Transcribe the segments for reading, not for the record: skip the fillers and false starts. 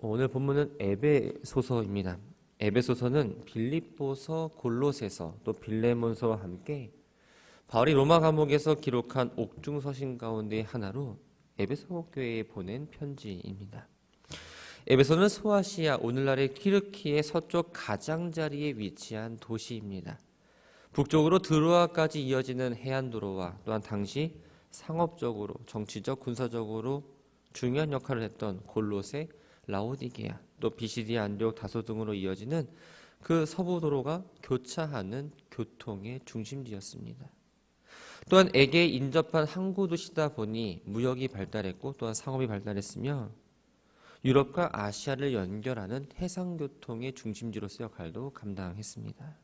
오늘 본문은 에베소서입니다. 에베소서는 빌립보서, 골로새서, 또 빌레몬서와 함께 바울이 로마 감옥에서 기록한 옥중서신 가운데 하나로 에베소 교회에 보낸 편지입니다. 에베소는 소아시아, 오늘날의 튀르키의 서쪽 가장자리에 위치한 도시입니다. 북쪽으로 드로아까지 이어지는 해안도로와 또한 당시 상업적으로, 정치적, 군사적으로 중요한 역할을 했던 골로새, 라오디게아, 또 비시디아, 안디옥, 다소 등으로 이어지는 그 서부도로가 교차하는 교통의 중심지였습니다. 또한 에게에 인접한 항구 도시다 보니 무역이 발달했고 또한 상업이 발달했으며 유럽과 아시아를 연결하는 해상교통의 중심지로서 역할도 감당했습니다.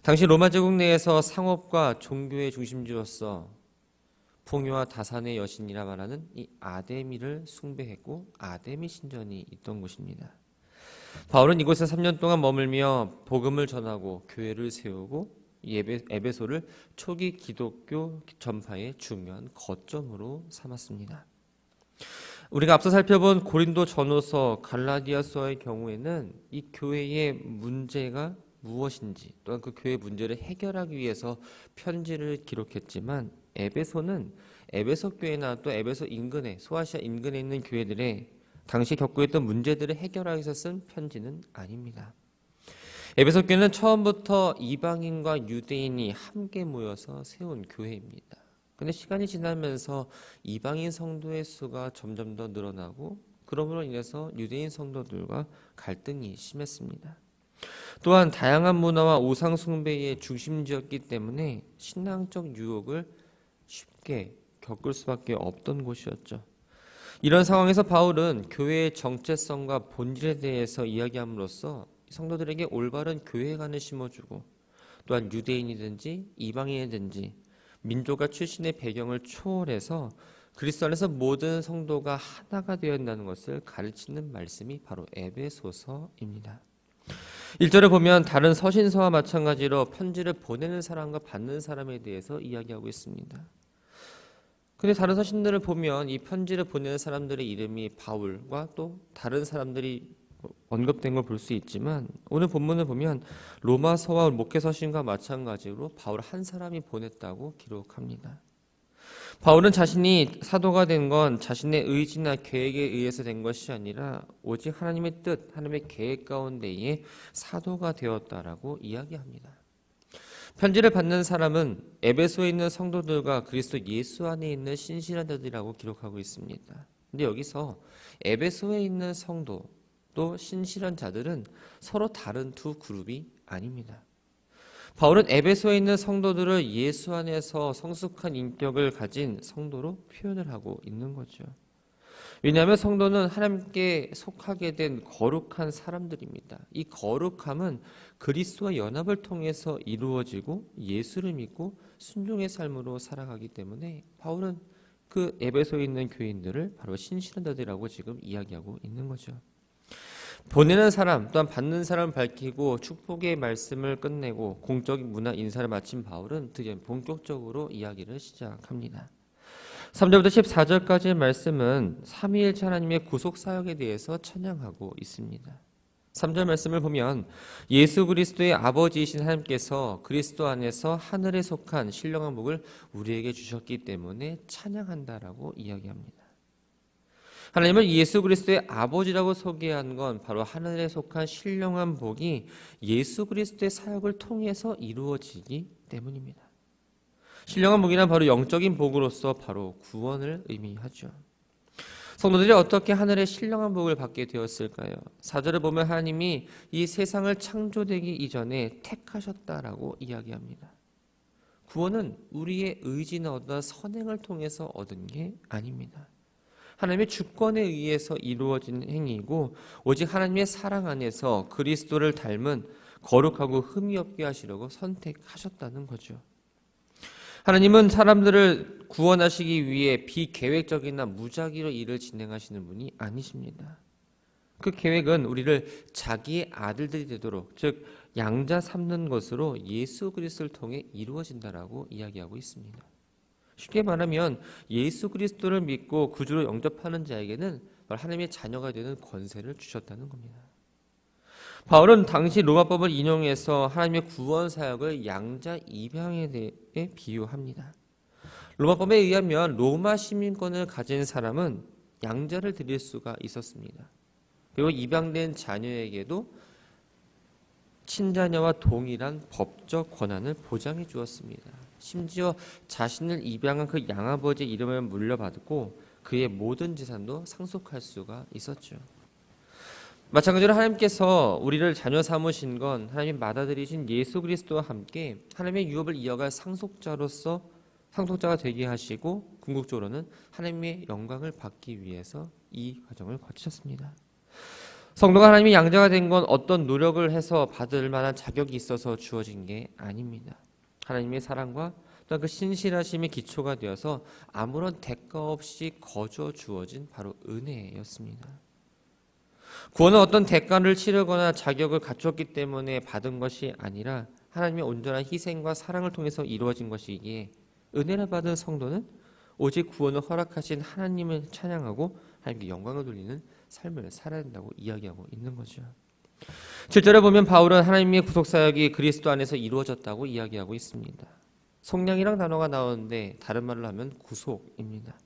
당시 로마 제국 내에서 상업과 종교의 중심지로서 풍요와 다산의 여신이라 말하는 이 아데미를 숭배했고 아데미 신전이 있던 곳입니다. 바울은 이곳에 3년 동안 머물며 복음을 전하고 교회를 세우고 에베소를 초기 기독교 전파의 중요한 거점으로 삼았습니다. 우리가 앞서 살펴본 고린도 전후서, 갈라디아서의 경우에는 이 교회의 문제가 무엇인지 또한 그 교회의 문제를 해결하기 위해서 편지를 기록했지만 에베소는 에베소 교회나 또 에베소 인근에, 소아시아 인근에 있는 교회들의 당시 겪고 있던 문제들을 해결하기 위해서 쓴 편지는 아닙니다. 에베소 교회는 처음부터 이방인과 유대인이 함께 모여서 세운 교회입니다. 근데 시간이 지나면서 이방인 성도의 수가 점점 더 늘어나고 그러므로 인해서 유대인 성도들과 갈등이 심했습니다. 또한 다양한 문화와 우상 숭배의 중심지였기 때문에 신앙적 유혹을 쉽게 겪을 수밖에 없던 곳이었죠. 이런 상황에서 바울은 교회의 정체성과 본질에 대해서 이야기함으로써 성도들에게 올바른 교회관을 심어주고 또한 유대인이든지 이방인이든지 민족과 출신의 배경을 초월해서 그리스도 안에서 모든 성도가 하나가 되었다는 것을 가르치는 말씀이 바로 에베소서입니다. 1절을 보면 다른 서신서와 마찬가지로 편지를 보내는 사람과 받는 사람에 대해서 이야기하고 있습니다. 근데 다른 서신들을 보면 이 편지를 보내는 사람들의 이름이 바울과 또 다른 사람들이 언급된 걸 볼 수 있지만 오늘 본문을 보면 로마서와 목회서신과 마찬가지로 바울 한 사람이 보냈다고 기록합니다. 바울은 자신이 사도가 된 건 자신의 의지나 계획에 의해서 된 것이 아니라 오직 하나님의 뜻, 하나님의 계획 가운데에 사도가 되었다라고 이야기합니다. 편지를 받는 사람은 에베소에 있는 성도들과 그리스도 예수 안에 있는 신실한 자들이라고 기록하고 있습니다. 근데 여기서 에베소에 있는 성도 또 신실한 자들은 서로 다른 두 그룹이 아닙니다. 바울은 에베소에 있는 성도들을 예수 안에서 성숙한 인격을 가진 성도로 표현을 하고 있는 거죠. 왜냐하면 성도는 하나님께 속하게 된 거룩한 사람들입니다. 이 거룩함은 그리스도와 연합을 통해서 이루어지고 예수를 믿고 순종의 삶으로 살아가기 때문에 바울은 그 에베소에 있는 교인들을 바로 신실한 자들이라고 지금 이야기하고 있는 거죠. 보내는 사람 또한 받는 사람을 밝히고 축복의 말씀을 끝내고 공적인 문화 인사를 마친 바울은 드디어 본격적으로 이야기를 시작합니다. 3절부터 14절까지의 말씀은 삼위일체 하나님의 구속사역에 대해서 찬양하고 있습니다. 3절 말씀을 보면 예수 그리스도의 아버지이신 하나님께서 그리스도 안에서 하늘에 속한 신령한 복을 우리에게 주셨기 때문에 찬양한다라고 이야기합니다. 하나님은 예수 그리스도의 아버지라고 소개한 건 바로 하늘에 속한 신령한 복이 예수 그리스도의 사역을 통해서 이루어지기 때문입니다. 신령한 복이란 바로 영적인 복으로서 바로 구원을 의미하죠. 성도들이 어떻게 하늘의 신령한 복을 받게 되었을까요? 4절을 보면 하나님이 이 세상을 창조되기 이전에 택하셨다라고 이야기합니다. 구원은 우리의 의지나 어떤 선행을 통해서 얻은 게 아닙니다. 하나님의 주권에 의해서 이루어진 행위이고 오직 하나님의 사랑 안에서 그리스도를 닮은 거룩하고 흠이 없게 하시려고 선택하셨다는 거죠. 하나님은 사람들을 구원하시기 위해 비계획적이나 무작위로 일을 진행하시는 분이 아니십니다. 그 계획은 우리를 자기의 아들들이 되도록 즉 양자 삼는 것으로 예수 그리스도를 통해 이루어진다라고 이야기하고 있습니다. 쉽게 말하면 예수 그리스도를 믿고 구주로 영접하는 자에게는 하나님의 자녀가 되는 권세를 주셨다는 겁니다. 바울은 당시 로마법을 인용해서 하나님의 구원 사역을 양자 입양에 대해 비유합니다. 로마법에 의하면 로마 시민권을 가진 사람은 양자를 드릴 수가 있었습니다. 그리고 입양된 자녀에게도 친자녀와 동일한 법적 권한을 보장해 주었습니다. 심지어 자신을 입양한 그 양아버지의 이름을 물려받고 그의 모든 재산도 상속할 수가 있었죠. 마찬가지로 하나님께서 우리를 자녀 삼으신 건 하나님이 받아들이신 예수 그리스도와 함께 하나님의 유업을 이어갈 상속자가 되게 하시고 궁극적으로는 하나님의 영광을 받기 위해서 이 과정을 거치셨습니다. 성도가 하나님의 양자가 된 건 어떤 노력을 해서 받을 만한 자격이 있어서 주어진 게 아닙니다. 하나님의 사랑과 또 그 신실하심의 기초가 되어서 아무런 대가 없이 거저 주어진 바로 은혜였습니다. 구원은 어떤 대가를 치르거나 자격을 갖췄기 때문에 받은 것이 아니라 하나님의 온전한 희생과 사랑을 통해서 이루어진 것이기에 은혜를 받은 성도는 오직 구원을 허락하신 하나님을 찬양하고 하나님께 영광을 돌리는 삶을 살아야 된다고 이야기하고 있는 거죠. 7절에 보면 바울은 하나님의 구속사역이 그리스도 안에서 이루어졌다고 이야기하고 있습니다. 속량이란 단어가 나오는데 다른 말로 하면 구속입니다.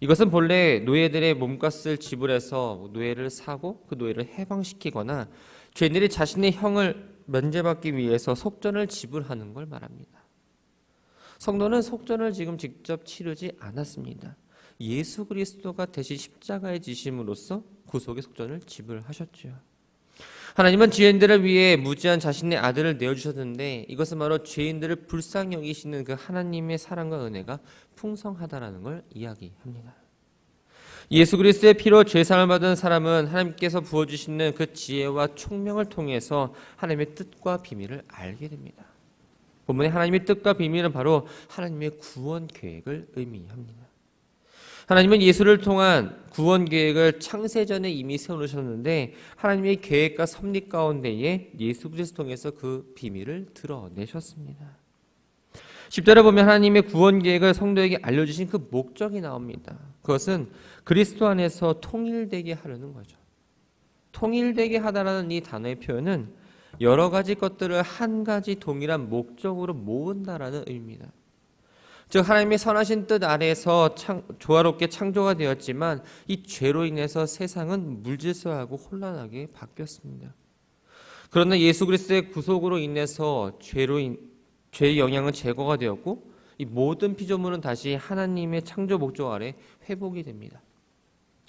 이것은 본래 노예들의 몸값을 지불해서 노예를 사고 그 노예를 해방시키거나 죄인들이 자신의 형을 면제받기 위해서 속전을 지불하는 걸 말합니다. 성도는 속전을 지금 직접 치르지 않았습니다. 예수 그리스도가 대신 십자가에 지심으로써 구속의 속전을 지불하셨죠. 하나님은 죄인들을 위해 무지한 자신의 아들을 내어주셨는데 이것은 바로 죄인들을 불쌍히 여기시는 그 하나님의 사랑과 은혜가 풍성하다라는 걸 이야기합니다. 예수 그리스도의 피로 죄사함을 받은 사람은 하나님께서 부어주시는 그 지혜와 총명을 통해서 하나님의 뜻과 비밀을 알게 됩니다. 본문의 하나님의 뜻과 비밀은 바로 하나님의 구원 계획을 의미합니다. 하나님은 예수를 통한 구원 계획을 창세전에 이미 세워놓으셨는데 하나님의 계획과 섭리 가운데에 예수 그리스도를 통해서 그 비밀을 드러내셨습니다. 10절에 보면 하나님의 구원 계획을 성도에게 알려주신 그 목적이 나옵니다. 그것은 그리스도 안에서 통일되게 하려는 거죠. 통일되게 하다라는 이 단어의 표현은 여러 가지 것들을 한 가지 동일한 목적으로 모은다라는 의미입니다. 즉 하나님의 선하신 뜻 아래에서 조화롭게 창조가 되었지만 이 죄로 인해서 세상은 물질서하고 혼란하게 바뀌었습니다. 그러나 예수 그리스도의 구속으로 인해서 죄의 영향은 제거가 되었고 이 모든 피조물은 다시 하나님의 창조 목적 아래 회복이 됩니다.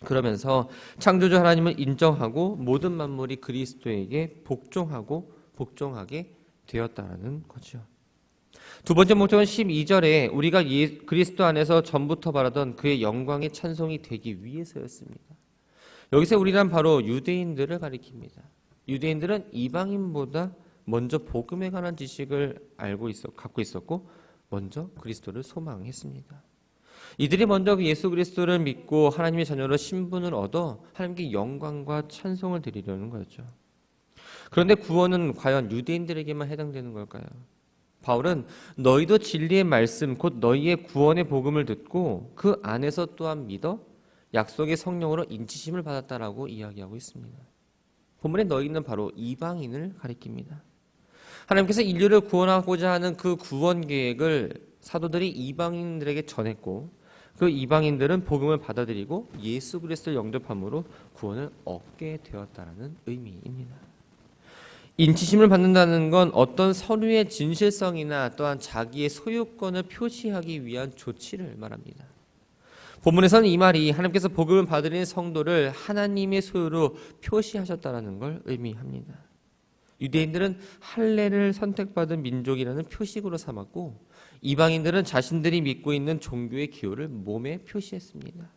그러면서 창조주 하나님을 인정하고 모든 만물이 그리스도에게 복종하게 되었다는 거죠. 두 번째 목적은 12절에 우리가 그리스도 안에서 전부터 바라던 그의 영광의 찬송이 되기 위해서였습니다. 여기서 우리란 바로 유대인들을 가리킵니다. 유대인들은 이방인보다 먼저 복음에 관한 지식을 갖고 있었고 먼저 그리스도를 소망했습니다. 이들이 먼저 예수 그리스도를 믿고 하나님의 자녀로 신분을 얻어 하나님께 영광과 찬송을 드리려는 거였죠. 그런데 구원은 과연 유대인들에게만 해당되는 걸까요? 바울은 너희도 진리의 말씀 곧 너희의 구원의 복음을 듣고 그 안에서 또한 믿어 약속의 성령으로 인치심을 받았다라고 이야기하고 있습니다. 본문에 너희는 바로 이방인을 가리킵니다. 하나님께서 인류를 구원하고자 하는 그 구원 계획을 사도들이 이방인들에게 전했고 그 이방인들은 복음을 받아들이고 예수 그리스도를 영접함으로 구원을 얻게 되었다는 의미입니다. 인치심을 받는다는 건 어떤 선유의 진실성이나 또한 자기의 소유권을 표시하기 위한 조치를 말합니다. 본문에서는 이 말이 하나님께서 복음을 받으려는 성도를 하나님의 소유로 표시하셨다는 걸 의미합니다. 유대인들은 할례를 선택받은 민족이라는 표식으로 삼았고 이방인들은 자신들이 믿고 있는 종교의 기호를 몸에 표시했습니다.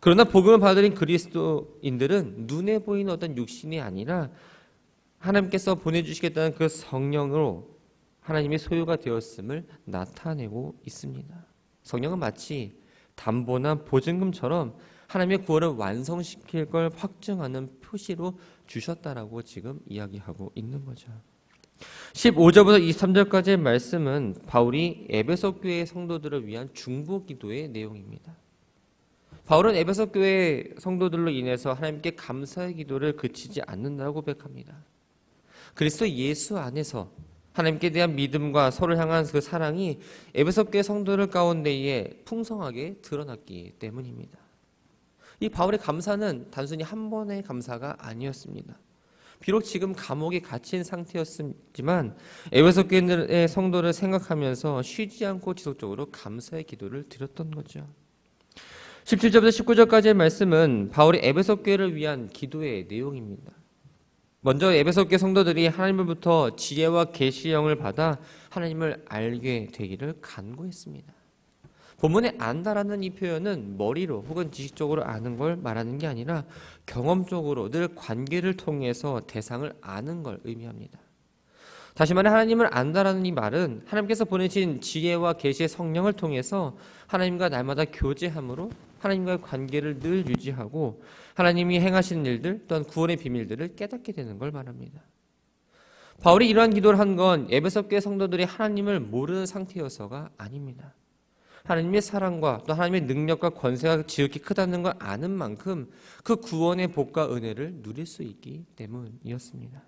그러나 복음을 받으린 그리스도인들은 눈에 보이는 어떤 육신이 아니라 하나님께서 보내주시겠다는 그 성령으로 하나님의 소유가 되었음을 나타내고 있습니다. 성령은 마치 담보나 보증금처럼 하나님의 구원을 완성시킬 걸 확증하는 표시로 주셨다라고 지금 이야기하고 있는 거죠. 15절부터 23절까지의 말씀은 바울이 에베소 교회 성도들을 위한 중보 기도의 내용입니다. 바울은 에베소 교회 성도들로 인해서 하나님께 감사의 기도를 그치지 않는다고 고백합니다. 그리스도 예수 안에서 하나님께 대한 믿음과 서로를 향한 그 사랑이 에베소 교회 성도들 가운데에 풍성하게 드러났기 때문입니다. 이 바울의 감사는 단순히 한 번의 감사가 아니었습니다. 비록 지금 감옥에 갇힌 상태였지만 에베소 교회의 성도를 생각하면서 쉬지 않고 지속적으로 감사의 기도를 드렸던 거죠. 17절부터 19절까지의 말씀은 바울이 에베소 교회를 위한 기도의 내용입니다. 먼저 에베소 교회 성도들이 하나님으로부터 지혜와 계시의 영을 받아 하나님을 알게 되기를 간구했습니다. 본문에 안다라는 이 표현은 머리로 혹은 지식적으로 아는 걸 말하는 게 아니라 경험적으로 늘 관계를 통해서 대상을 아는 걸 의미합니다. 다시 말해 하나님을 안다라는 이 말은 하나님께서 보내신 지혜와 계시의 성령을 통해서 하나님과 날마다 교제함으로 하나님과의 관계를 늘 유지하고 하나님이 행하시는 일들 또한 구원의 비밀들을 깨닫게 되는 걸 말합니다. 바울이 이러한 기도를 한 건 에베소 교회 성도들이 하나님을 모르는 상태여서가 아닙니다. 하나님의 사랑과 또 하나님의 능력과 권세가 지극히 크다는 걸 아는 만큼 그 구원의 복과 은혜를 누릴 수 있기 때문이었습니다.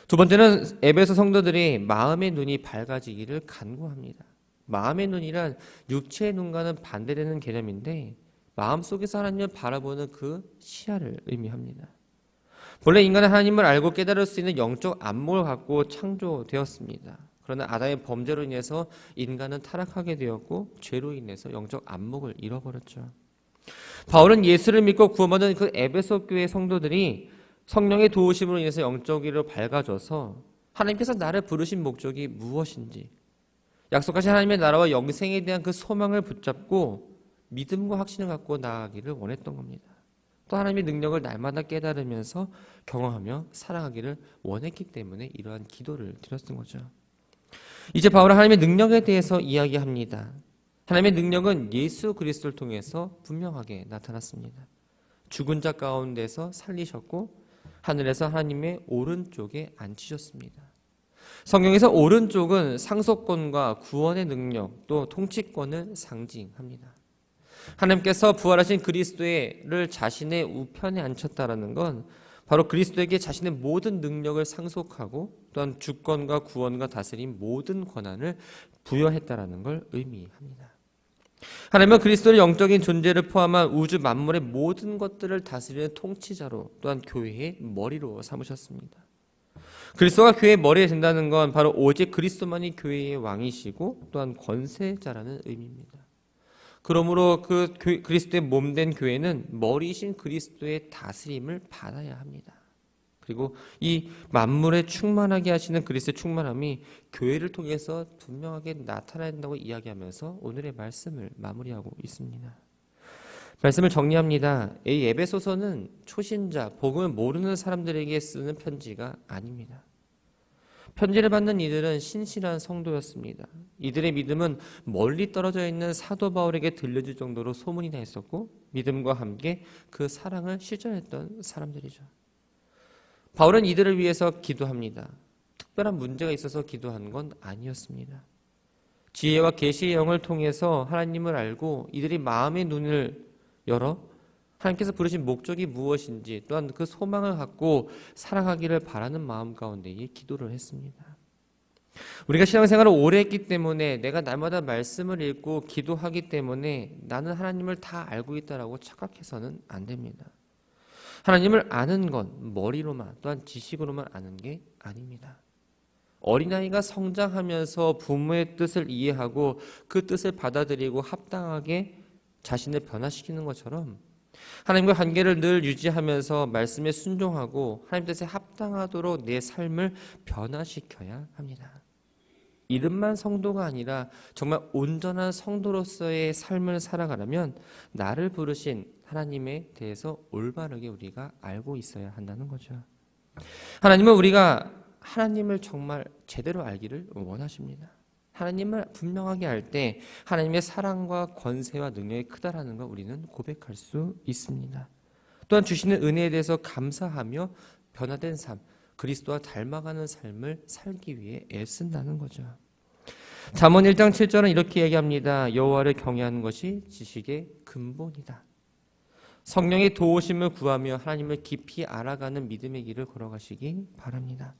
두 번째는 에베소 성도들이 마음의 눈이 밝아지기를 간구합니다. 마음의 눈이란 육체의 눈과는 반대되는 개념인데 마음속에서 하나님을 바라보는 그 시야를 의미합니다. 본래 인간은 하나님을 알고 깨달을 수 있는 영적 안목을 갖고 창조되었습니다. 그러나 아담의 범죄로 인해서 인간은 타락하게 되었고 죄로 인해서 영적 안목을 잃어버렸죠. 바울은 예수를 믿고 구원받은 그 에베소 교회 성도들이 성령의 도우심으로 인해서 영적으로 밝아져서 하나님께서 나를 부르신 목적이 무엇인지 약속하신 하나님의 나라와 영생에 대한 그 소망을 붙잡고 믿음과 확신을 갖고 나아가기를 원했던 겁니다. 또 하나님의 능력을 날마다 깨달으면서 경험하며 살아가기를 원했기 때문에 이러한 기도를 드렸던 거죠. 이제 바울은 하나님의 능력에 대해서 이야기합니다. 하나님의 능력은 예수 그리스도를 통해서 분명하게 나타났습니다. 죽은 자 가운데서 살리셨고 하늘에서 하나님의 오른쪽에 앉히셨습니다. 성경에서 오른쪽은 상속권과 구원의 능력 또 통치권을 상징합니다. 하나님께서 부활하신 그리스도를 자신의 우편에 앉혔다라는 건 바로 그리스도에게 자신의 모든 능력을 상속하고 또한 주권과 구원과 다스림 모든 권한을 부여했다라는 걸 의미합니다. 하나님은 그리스도의 영적인 존재를 포함한 우주 만물의 모든 것들을 다스리는 통치자로 또한 교회의 머리로 삼으셨습니다. 그리스도가 교회의 머리에 된다는 건 바로 오직 그리스도만이 교회의 왕이시고 또한 권세자라는 의미입니다. 그러므로 그 그리스도의 몸된 교회는 머리이신 그리스도의 다스림을 받아야 합니다. 그리고 이 만물에 충만하게 하시는 그리스도의 충만함이 교회를 통해서 분명하게 나타나야 된다고 이야기하면서 오늘의 말씀을 마무리하고 있습니다. 말씀을 정리합니다. 이 에베소서는 초신자, 복음을 모르는 사람들에게 쓰는 편지가 아닙니다. 편지를 받는 이들은 신실한 성도였습니다. 이들의 믿음은 멀리 떨어져 있는 사도 바울에게 들려질 정도로 소문이 나 있었고 믿음과 함께 그 사랑을 실천했던 사람들이죠. 바울은 이들을 위해서 기도합니다. 특별한 문제가 있어서 기도한 건 아니었습니다. 지혜와 계시의 영을 통해서 하나님을 알고 이들이 마음의 눈을 열어 하나님께서 부르신 목적이 무엇인지 또한 그 소망을 갖고 살아가기를 바라는 마음 가운데에 기도를 했습니다. 우리가 신앙생활을 오래 했기 때문에 내가 날마다 말씀을 읽고 기도하기 때문에 나는 하나님을 다 알고 있다라고 착각해서는 안 됩니다. 하나님을 아는 건 머리로만 또한 지식으로만 아는 게 아닙니다. 어린아이가 성장하면서 부모의 뜻을 이해하고 그 뜻을 받아들이고 합당하게 자신을 변화시키는 것처럼 하나님과 관계를 늘 유지하면서 말씀에 순종하고 하나님 뜻에 합당하도록 내 삶을 변화시켜야 합니다. 이름만 성도가 아니라 정말 온전한 성도로서의 삶을 살아가려면 나를 부르신 하나님에 대해서 올바르게 우리가 알고 있어야 한다는 거죠. 하나님은 우리가 하나님을 정말 제대로 알기를 원하십니다. 하나님을 분명하게 알 때 하나님의 사랑과 권세와 능력이 크다라는 걸 우리는 고백할 수 있습니다. 또한 주시는 은혜에 대해서 감사하며 변화된 삶, 그리스도와 닮아가는 삶을 살기 위해 애쓴다는 거죠. 잠언 1장 7절은 이렇게 얘기합니다. 여호와를 경외하는 것이 지식의 근본이다. 성령의 도우심을 구하며 하나님을 깊이 알아가는 믿음의 길을 걸어가시기 바랍니다.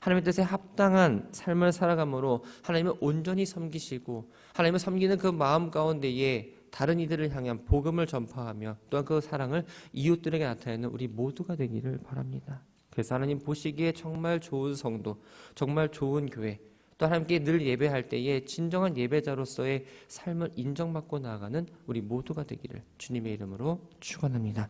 하나님의 뜻에 합당한 삶을 살아감으로 하나님을 온전히 섬기시고 하나님을 섬기는 그 마음 가운데에 다른 이들을 향한 복음을 전파하며 또한 그 사랑을 이웃들에게 나타내는 우리 모두가 되기를 바랍니다. 그래서 하나님 보시기에 정말 좋은 성도, 정말 좋은 교회, 또 하나님께 늘 예배할 때에 진정한 예배자로서의 삶을 인정받고 나아가는 우리 모두가 되기를 주님의 이름으로 축원합니다.